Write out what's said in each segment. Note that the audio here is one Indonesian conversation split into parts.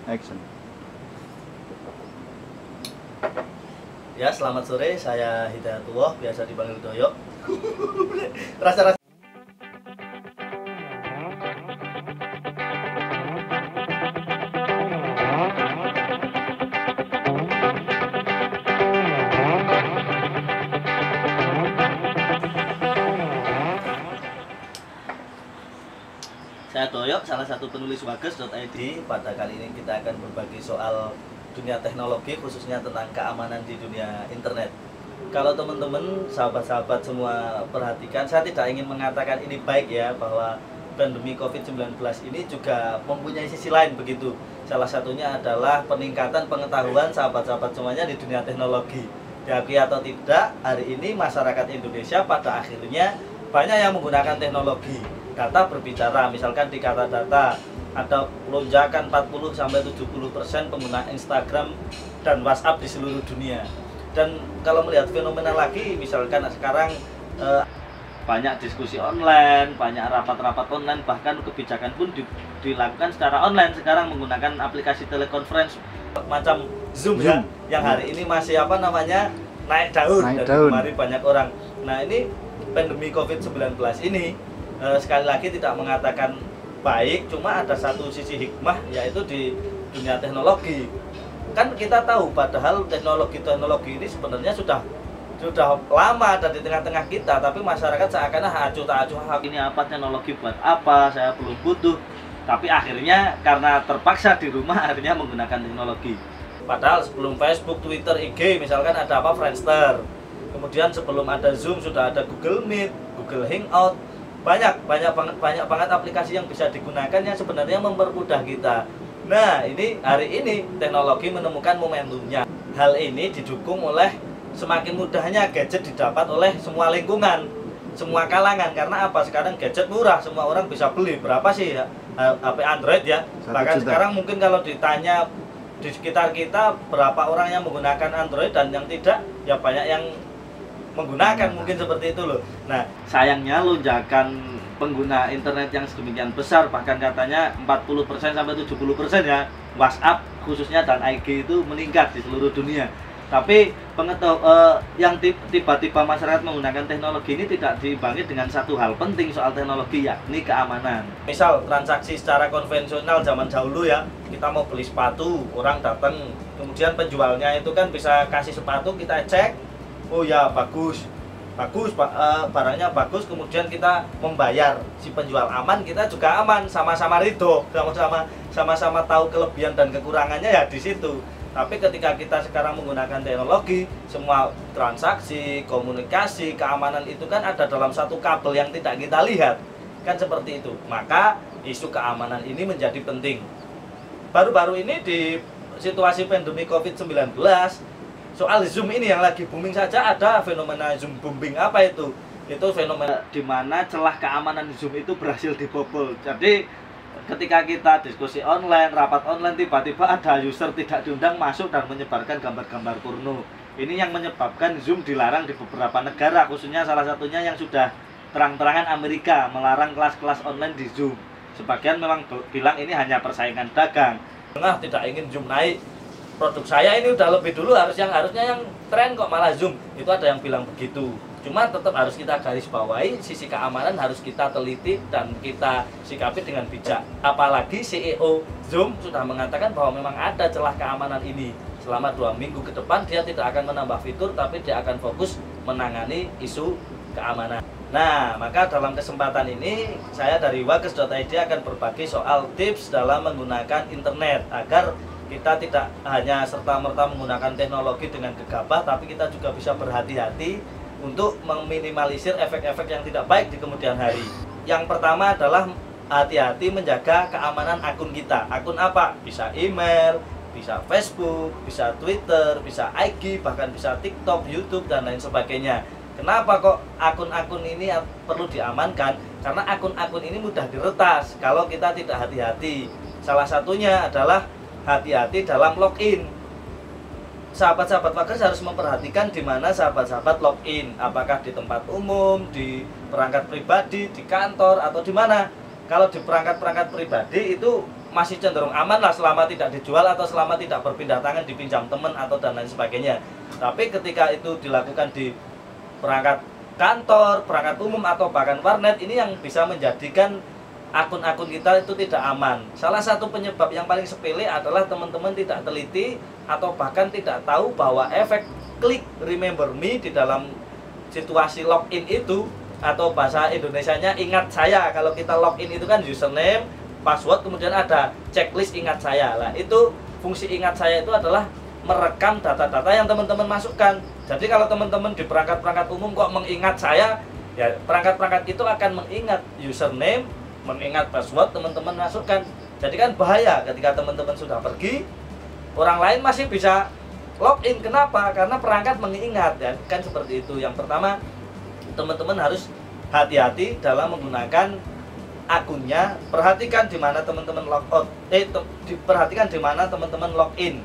Action. Ya, selamat sore. Saya Hidayatullah, biasa dipanggil Doyok. Rasa-rasa Saya Doyok, salah satu penulis Wages.id. Pada kali ini kita akan berbagi soal dunia teknologi, khususnya tentang keamanan di dunia internet. Kalau teman-teman, sahabat-sahabat semua perhatikan, saya tidak ingin mengatakan ini baik ya, bahwa pandemi COVID-19 ini juga mempunyai sisi lain begitu. Salah satunya adalah peningkatan pengetahuan sahabat-sahabat semuanya di dunia teknologi. Diakui atau tidak, hari ini masyarakat Indonesia pada akhirnya banyak yang menggunakan teknologi. Data berbicara, misalkan di Kata Data ada lonjakan 40-70% pengguna Instagram dan WhatsApp di seluruh dunia. Dan kalau melihat fenomena lagi, misalkan sekarang banyak diskusi online, banyak rapat-rapat online, bahkan kebijakan pun dilakukan secara online sekarang menggunakan aplikasi telekonferensi macam Zoom ya, yang hari ini masih naik daun. Kemarin banyak orang. Nah, ini pandemi COVID-19 ini sekali lagi tidak mengatakan baik, cuma ada satu sisi hikmah, yaitu di dunia teknologi. Kan kita tahu padahal teknologi ini sebenarnya sudah lama ada di tengah-tengah kita, tapi masyarakat seakan acuh tak acuh, ini apa, teknologi buat apa, saya belum butuh. Tapi akhirnya karena terpaksa di rumah akhirnya menggunakan teknologi. Padahal sebelum Facebook, Twitter, IG misalkan ada apa, Friendster. Kemudian sebelum ada Zoom sudah ada Google Meet, Google Hangout. Banyak banget aplikasi yang bisa digunakan yang sebenarnya mempermudah kita. Nah, ini hari ini teknologi menemukan momentumnya. Hal ini didukung oleh semakin mudahnya gadget didapat oleh semua lingkungan, semua kalangan. Karena apa? Sekarang gadget murah, semua orang bisa beli. Berapa sih ya HP Android ya? Bahkan sekarang mungkin kalau ditanya di sekitar kita berapa orang yang menggunakan Android dan yang tidak, ya banyak yang menggunakan, mungkin seperti itu loh. Nah, sayangnya lonjakan pengguna internet yang sedemikian besar, bahkan katanya 40% sampai 70% ya, WhatsApp khususnya dan IG itu meningkat di seluruh dunia. Tapi yang tiba-tiba masyarakat menggunakan teknologi ini tidak diimbangi dengan satu hal penting soal teknologi, yakni keamanan. Misal transaksi secara konvensional zaman dahulu ya, kita mau beli sepatu, orang datang, kemudian penjualnya itu kan bisa kasih sepatu, kita cek, oh ya bagus Pak, barangnya bagus, kemudian kita membayar, si penjual aman, kita juga aman, sama-sama ridho, sama-sama tahu kelebihan dan kekurangannya ya di situ. Tapi ketika kita sekarang menggunakan teknologi, semua transaksi, komunikasi, keamanan itu kan ada dalam satu kabel yang tidak kita lihat, kan seperti itu. Maka isu keamanan ini menjadi penting. Baru-baru ini di situasi pandemi COVID-19, soal Zoom ini yang lagi booming saja, ada fenomena Zoom booming. Apa itu? Itu fenomena di mana celah keamanan Zoom itu berhasil dibobol. Jadi ketika kita diskusi online, rapat online, tiba-tiba ada user tidak diundang masuk dan menyebarkan gambar-gambar porno. Ini yang menyebabkan Zoom dilarang di beberapa negara, khususnya salah satunya yang sudah terang-terangan Amerika melarang kelas-kelas online di Zoom. Sebagian memang bilang ini hanya persaingan dagang. Tengah tidak ingin Zoom naik, produk saya ini udah lebih dulu, harusnya yang tren kok malah Zoom. Itu ada yang bilang begitu. Cuma tetap harus kita garis bawahi, sisi keamanan harus kita teliti dan kita sikapi dengan bijak. Apalagi CEO Zoom sudah mengatakan bahwa memang ada celah keamanan ini. Selama 2 minggu ke depan dia tidak akan menambah fitur, tapi dia akan fokus menangani isu keamanan. Nah, maka dalam kesempatan ini saya dari Wages.id akan berbagi soal tips dalam menggunakan internet agar kita tidak hanya serta-merta menggunakan teknologi dengan gegabah, tapi kita juga bisa berhati-hati untuk meminimalisir efek-efek yang tidak baik di kemudian hari. Yang pertama adalah hati-hati menjaga keamanan akun kita. Akun apa? Bisa email, bisa Facebook, bisa Twitter, bisa IG, bahkan bisa TikTok, YouTube, dan lain sebagainya. Kenapa kok akun-akun ini perlu diamankan? Karena akun-akun ini mudah diretas kalau kita tidak hati-hati. Salah satunya adalah hati-hati dalam login. Sahabat-sahabat Wages harus memperhatikan di mana sahabat-sahabat login, apakah di tempat umum, di perangkat pribadi, di kantor, atau di mana. Kalau di perangkat-perangkat pribadi itu masih cenderung aman lah selama tidak dijual atau selama tidak berpindah tangan, dipinjam teman atau dan lain sebagainya. Tapi ketika itu dilakukan di perangkat kantor, perangkat umum atau bahkan warnet, ini yang bisa menjadikan akun-akun kita itu tidak aman. Salah satu penyebab yang paling sepele adalah teman-teman tidak teliti atau bahkan tidak tahu bahwa efek klik remember me di dalam situasi login itu, atau bahasa Indonesianya ingat saya. Kalau kita login itu kan username, password, kemudian ada checklist ingat saya. Nah, itu fungsi ingat saya itu adalah merekam data-data yang teman-teman masukkan. Jadi kalau teman-teman di perangkat-perangkat umum kok mengingat saya, ya perangkat-perangkat itu akan mengingat username, mengingat password teman-teman masukkan. Jadi kan bahaya ketika teman-teman sudah pergi, orang lain masih bisa login. Kenapa? Karena perangkat mengingat, ya kan seperti itu. Yang pertama, teman-teman harus hati-hati dalam menggunakan akunnya. Perhatikan di mana teman-teman logout, perhatikan di mana teman-teman login,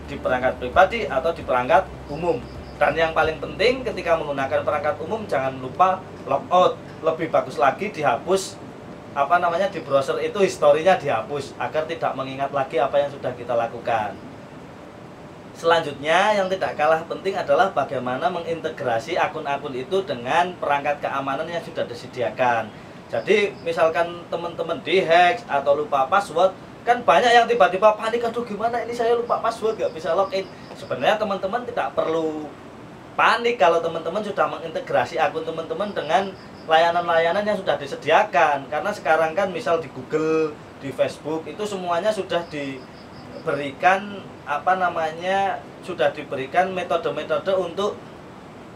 di perangkat pribadi atau di perangkat umum. Dan yang paling penting ketika menggunakan perangkat umum, jangan lupa logout. Lebih bagus lagi dihapus di browser itu, historinya dihapus agar tidak mengingat lagi apa yang sudah kita lakukan. Selanjutnya yang tidak kalah penting adalah bagaimana mengintegrasi akun-akun itu dengan perangkat keamanan yang sudah disediakan. Jadi misalkan teman-teman dihack atau lupa password, kan banyak yang tiba-tiba panik, aduh gimana ini saya lupa password gak bisa login. Sebenarnya teman-teman tidak perlu panik kalau teman-teman sudah mengintegrasi akun teman-teman dengan layanan-layanan yang sudah disediakan. Karena sekarang kan misal di Google, di Facebook itu semuanya sudah diberikan sudah diberikan metode-metode untuk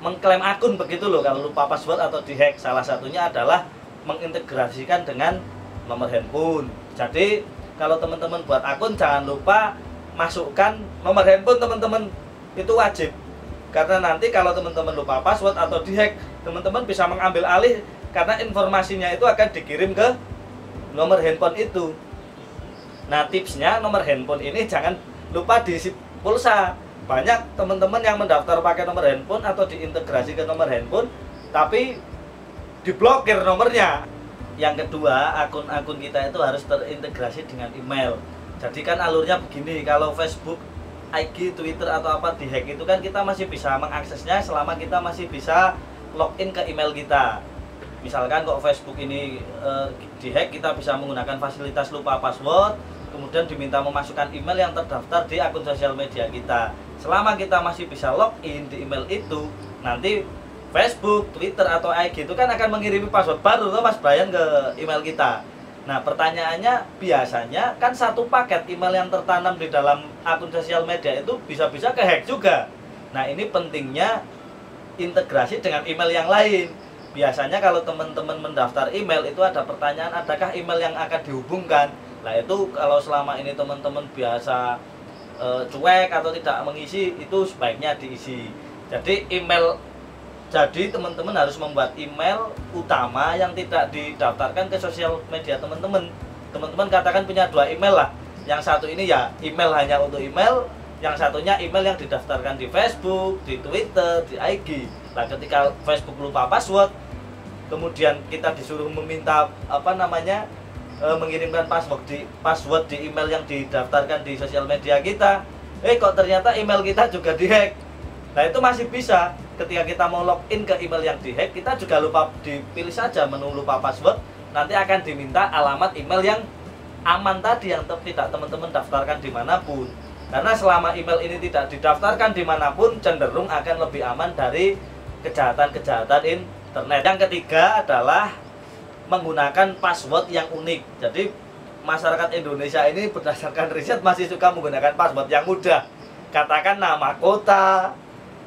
mengklaim akun begitu loh kalau lupa password atau dihack. Salah satunya adalah mengintegrasikan dengan nomor handphone. Jadi kalau teman-teman buat akun jangan lupa masukkan nomor handphone teman-teman, itu wajib. Karena nanti kalau teman-teman lupa password atau dihack, teman-teman bisa mengambil alih karena informasinya itu akan dikirim ke nomor handphone itu. Nah, tipsnya nomor handphone ini jangan lupa diisi pulsa. Banyak teman-teman yang mendaftar pakai nomor handphone atau diintegrasi ke nomor handphone tapi diblokir nomornya. Yang kedua, akun-akun kita itu harus terintegrasi dengan email. Jadi kan alurnya begini, kalau Facebook, IG, Twitter atau apa dihack itu kan kita masih bisa mengaksesnya selama kita masih bisa login ke email kita. Misalkan kok Facebook ini dihack, kita bisa menggunakan fasilitas lupa password, kemudian diminta memasukkan email yang terdaftar di akun sosial media kita. Selama kita masih bisa login di email itu, nanti Facebook, Twitter, atau IG itu kan akan mengirimi password baru tuh Mas Brian ke email kita. Nah, pertanyaannya biasanya kan satu paket email yang tertanam di dalam akun sosial media itu bisa-bisa kehack juga. Nah, ini pentingnya integrasi dengan email yang lain. Biasanya kalau teman-teman mendaftar email itu ada pertanyaan, adakah email yang akan dihubungkan? Nah, itu kalau selama ini teman-teman biasa cuek atau tidak mengisi, itu sebaiknya diisi. Jadi teman-teman harus membuat email utama yang tidak didaftarkan ke sosial media teman-teman. Teman-teman katakan punya 2 email lah. Yang satu ini ya email hanya untuk email, yang satunya email yang didaftarkan di Facebook, di Twitter, di IG. Nah, ketika Facebook lupa password, kemudian kita disuruh meminta mengirimkan password di email yang didaftarkan di sosial media kita, kok ternyata email kita juga dihack. Nah, itu masih bisa. Ketika kita mau login ke email yang dihack, kita juga lupa, dipilih saja menu lupa password, nanti akan diminta alamat email yang aman tadi yang tidak teman-teman daftarkan dimanapun. Karena selama email ini tidak didaftarkan dimanapun, cenderung akan lebih aman dari kejahatan-kejahatan internet. Yang ketiga adalah menggunakan password yang unik. Jadi masyarakat Indonesia ini berdasarkan riset masih suka menggunakan password yang mudah. Katakan nama kota,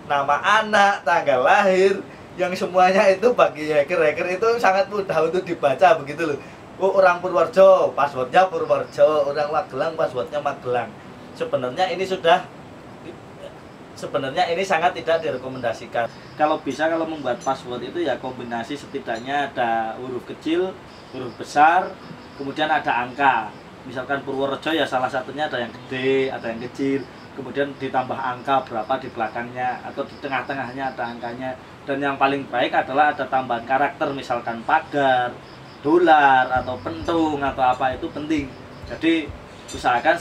nama anak, tanggal lahir, yang semuanya itu bagi hacker-hacker itu sangat mudah untuk dibaca begitu loh. Oh, orang Purworejo, passwordnya Purworejo, orang Magelang, passwordnya Magelang. Sebenarnya ini sangat tidak direkomendasikan. Kalau membuat password itu ya kombinasi setidaknya ada huruf kecil, huruf besar, kemudian ada angka. Misalkan Purworejo ya salah satunya ada yang gede, ada yang kecil, kemudian ditambah angka berapa di belakangnya atau di tengah-tengahnya ada angkanya. Dan yang paling baik adalah ada tambahan karakter, misalkan pagar, dolar atau pentung atau apa, itu penting. Jadi usahakan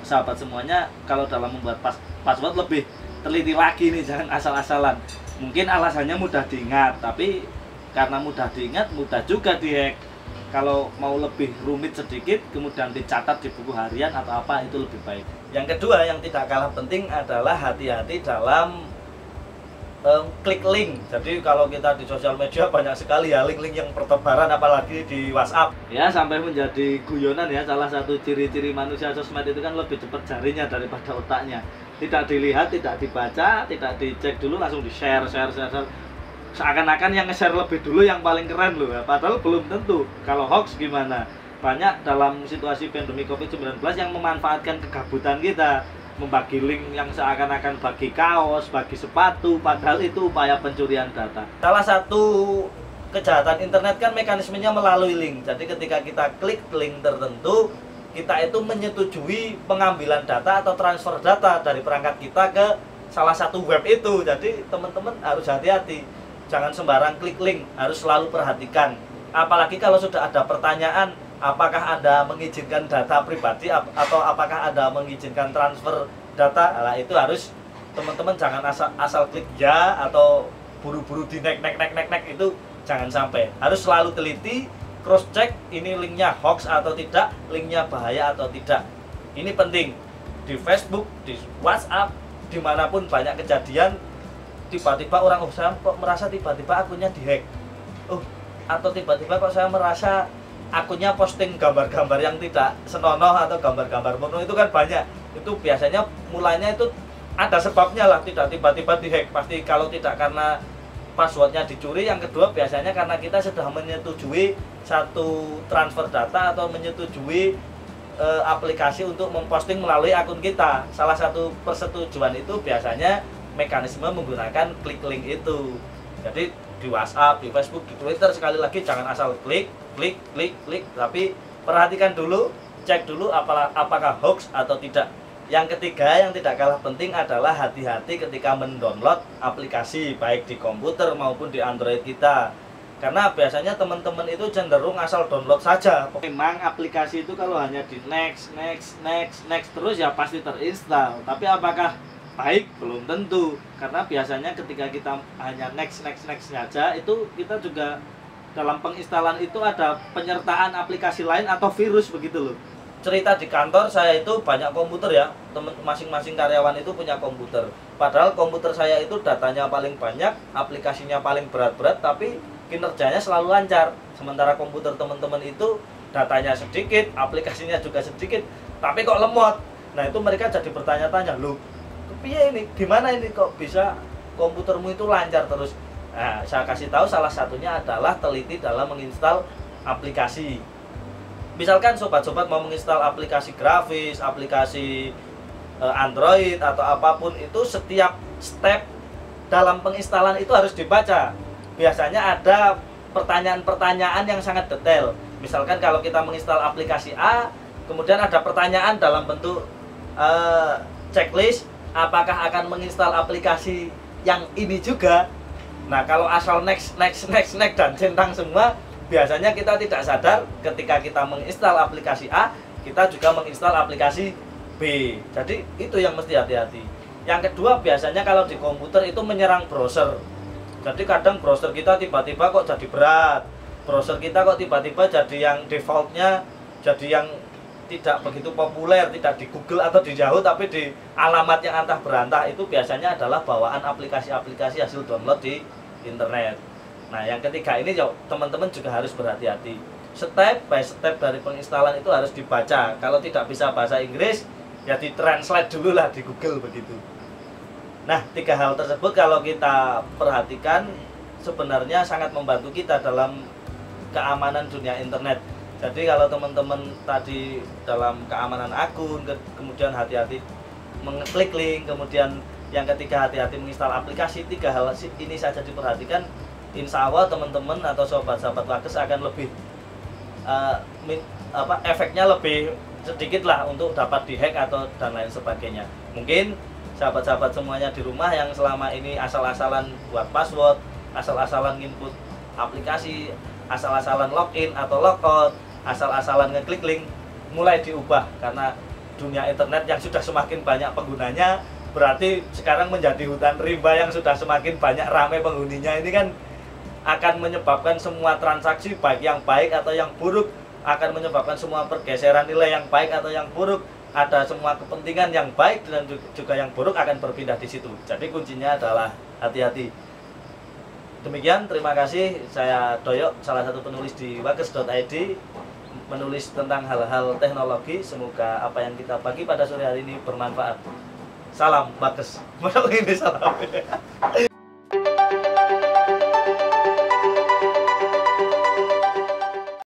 sahabat semuanya kalau dalam membuat password lebih teliti lagi nih, jangan asal-asalan. Mungkin alasannya mudah diingat, tapi karena mudah diingat mudah juga dihack. Kalau mau lebih rumit sedikit kemudian dicatat di buku harian atau apa, itu lebih baik. Yang kedua yang tidak kalah penting adalah hati-hati dalam klik link. Jadi kalau kita di sosial media banyak sekali ya link-link yang bertebaran, apalagi di WhatsApp. Ya, sampai menjadi guyonan ya, salah satu ciri-ciri manusia sosmed itu kan lebih cepat jarinya daripada otaknya. Tidak dilihat, tidak dibaca, tidak dicek dulu, langsung di-share. Seakan-akan yang nge-share lebih dulu yang paling keren loh. Padahal belum tentu. Kalau hoax gimana? Banyak dalam situasi pandemi COVID-19 yang memanfaatkan kegabutan kita, membagi link yang seakan-akan bagi kaos, bagi sepatu, padahal itu upaya pencurian data. Salah satu kejahatan internet kan mekanismenya melalui link. Jadi ketika kita klik link tertentu, kita itu menyetujui pengambilan data atau transfer data dari perangkat kita ke salah satu web itu. Jadi teman-teman harus hati-hati, jangan sembarang klik link, harus selalu perhatikan. Apalagi kalau sudah ada pertanyaan, apakah Anda mengizinkan data pribadi atau apakah Anda mengizinkan transfer data? Nah, itu harus teman-teman jangan asal klik ya atau buru-buru di nek itu jangan sampai. Harus selalu teliti, cross check ini linknya hoax atau tidak, linknya bahaya atau tidak. Ini penting. Di Facebook, di WhatsApp, dimanapun banyak kejadian tiba-tiba orang, saya kok merasa tiba-tiba akunnya dihack. Atau tiba-tiba kok saya merasa akunnya posting gambar-gambar yang tidak senonoh atau gambar-gambar porno, itu kan banyak. Itu biasanya mulainya itu ada sebabnya lah, tidak tiba-tiba dihack. Pasti kalau tidak karena passwordnya dicuri, yang kedua biasanya karena kita sudah menyetujui satu transfer data atau menyetujui aplikasi untuk memposting melalui akun kita. Salah satu persetujuan itu biasanya mekanisme menggunakan klik link itu. Jadi di WhatsApp, di Facebook, di Twitter, sekali lagi jangan asal klik, tapi perhatikan dulu, cek dulu apakah hoax atau tidak. Yang ketiga yang tidak kalah penting adalah hati-hati ketika mendownload aplikasi baik di komputer maupun di Android kita. Karena biasanya teman-teman itu cenderung asal download saja. Memang aplikasi itu kalau hanya di next terus ya pasti terinstall. Tapi apakah baik? Belum tentu. Karena biasanya ketika kita hanya next saja, itu kita juga dalam penginstalan itu ada penyertaan aplikasi lain atau virus begitu loh. Cerita di kantor saya itu banyak komputer ya, masing-masing karyawan itu punya komputer. Padahal komputer saya itu datanya paling banyak, aplikasinya paling berat-berat, tapi kinerjanya selalu lancar. Sementara komputer teman-teman itu datanya sedikit, aplikasinya juga sedikit, tapi kok lemot. Nah itu mereka jadi bertanya-tanya, loh piye ini, gimana ini kok bisa komputermu itu lancar terus? Nah, saya kasih tahu salah satunya adalah teliti dalam menginstal aplikasi. Misalkan sobat-sobat mau menginstal aplikasi grafis, aplikasi Android atau apapun itu, setiap step dalam penginstalan itu harus dibaca. Biasanya ada pertanyaan-pertanyaan yang sangat detail. Misalkan kalau kita menginstal aplikasi A, kemudian ada pertanyaan dalam bentuk checklist, apakah akan menginstal aplikasi yang ini juga? Nah, kalau asal next dan centang semua, biasanya kita tidak sadar ketika kita menginstal aplikasi A, kita juga menginstal aplikasi B. Jadi itu yang mesti hati-hati. Yang kedua, biasanya kalau di komputer itu menyerang browser. Jadi kadang browser kita tiba-tiba kok jadi berat. Browser kita kok tiba-tiba jadi yang defaultnya jadi yang tidak begitu populer, tidak di Google atau di Yahoo, tapi di alamat yang antah berantah. Itu biasanya adalah bawaan aplikasi-aplikasi hasil download di internet. Nah, yang ketiga ini teman-teman juga harus berhati-hati. Step by step dari penginstalan itu harus dibaca. Kalau tidak bisa bahasa Inggris, ya ditranslate dulu lah di Google begitu. Nah, tiga hal tersebut kalau kita perhatikan sebenarnya sangat membantu kita dalam keamanan dunia internet. Jadi kalau teman-teman tadi dalam keamanan akun, kemudian hati-hati mengklik link, kemudian yang ketiga hati-hati menginstal aplikasi, tiga hal ini saja diperhatikan, insya Allah teman-teman atau sobat-sobat Wages akan lebih efeknya lebih sedikit lah untuk dapat dihack atau dan lain sebagainya. Mungkin sahabat-sahabat semuanya di rumah yang selama ini asal-asalan buat password, asal-asalan input aplikasi, asal-asalan login atau logout, asal-asalan ngeklik link, mulai diubah, karena dunia internet yang sudah semakin banyak penggunanya berarti sekarang menjadi hutan rimba yang sudah semakin banyak ramai penghuninya. Ini kan akan menyebabkan semua transaksi baik yang baik atau yang buruk, akan menyebabkan semua pergeseran nilai yang baik atau yang buruk, ada semua kepentingan yang baik dan juga yang buruk akan berpindah di situ. Jadi kuncinya adalah hati-hati. Demikian, terima kasih. Saya Doyok, salah satu penulis di wakes.id, menulis tentang hal-hal teknologi. Semoga apa yang kita bagi pada sore hari ini bermanfaat. Salam Wakes. Ini salam.